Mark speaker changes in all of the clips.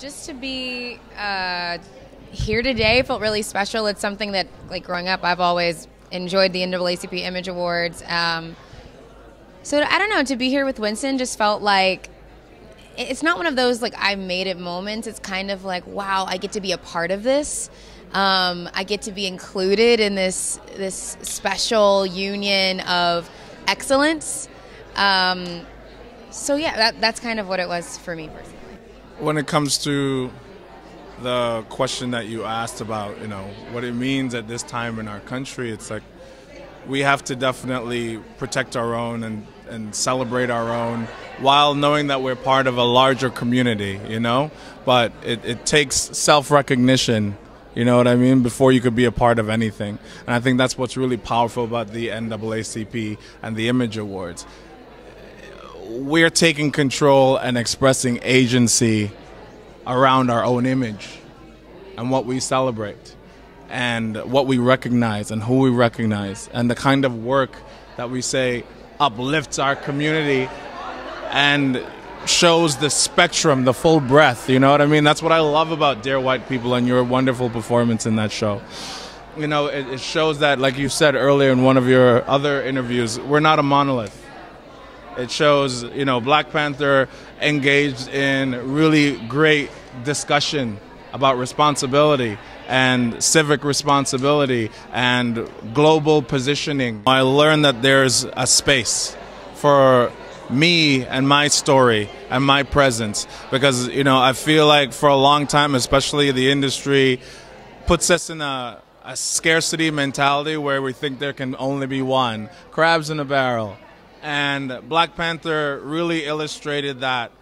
Speaker 1: Just to be here today felt really special. It's something that, like, growing up, I've always enjoyed the NAACP Image Awards. So I don't know, to be here with Winston just felt like it's not one of those like I made it moments. It's kind of like, wow, I get to be a part of this. I get to be included in this special union of excellence. So yeah, that's kind of what it was for me personally.
Speaker 2: When it comes to the question that you asked about, what it means at this time in our country, it's like we have to definitely protect our own and celebrate our own while knowing that we're part of a larger community, But it takes self-recognition, you know what I mean, before you could be a part of anything. And I think that's what's really powerful about the NAACP and the Image Awards. We're taking control and expressing agency around our own image and what we celebrate and what we recognize and who we recognize and the kind of work that we say uplifts our community and shows the spectrum, the full breadth, you know what I mean? That's what I love about Dear White People and your wonderful performance in that show. It shows that, like you said earlier in one of your other interviews, we're not a monolith. It shows, Black Panther engaged in really great discussion about responsibility and civic responsibility and global positioning. I learned that there's a space for me and my story and my presence because, I feel like for a long time, especially the industry, puts us in a scarcity mentality where we think there can only be one, crabs in a barrel. And Black Panther really illustrated that.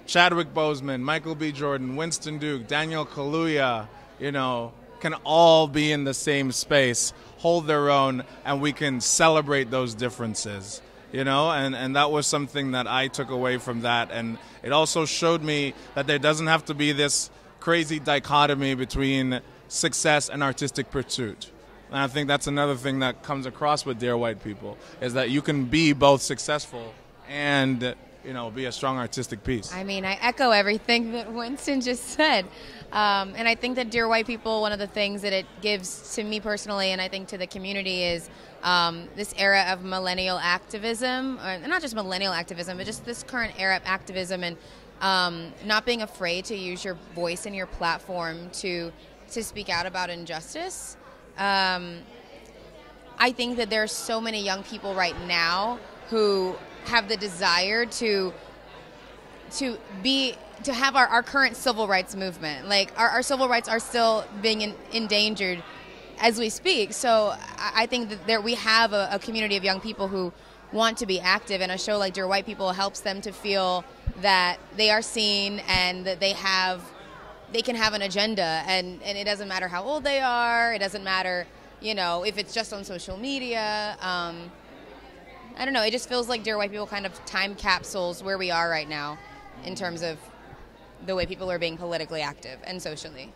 Speaker 2: Chadwick Boseman, Michael B. Jordan, Winston Duke, Daniel Kaluuya, can all be in the same space, hold their own, and we can celebrate those differences, and that was something that I took away from that. And it also showed me that there doesn't have to be this crazy dichotomy between success and artistic pursuit. And I think that's another thing that comes across with Dear White People, is that you can be both successful and, be a strong artistic piece. I mean,
Speaker 1: I echo everything that Winston just said. And I think that Dear White People, one of the things that it gives to me personally, and I think to the community, is this era of millennial activism, or not just millennial activism, but just this current era of activism and not being afraid to use your voice and your platform to speak out about injustice. I think that there are so many young people right now who have the desire to have our current civil rights movement. Like our civil rights are still being endangered as we speak. So I think that we have a community of young people who want to be active, and a show like Dear White People helps them to feel that they are seen and that they can have an agenda, and it doesn't matter how old they are. It doesn't matter, if it's just on social media. I don't know. It just feels like Dear White People kind of time capsules where we are right now in terms of the way people are being politically active and socially.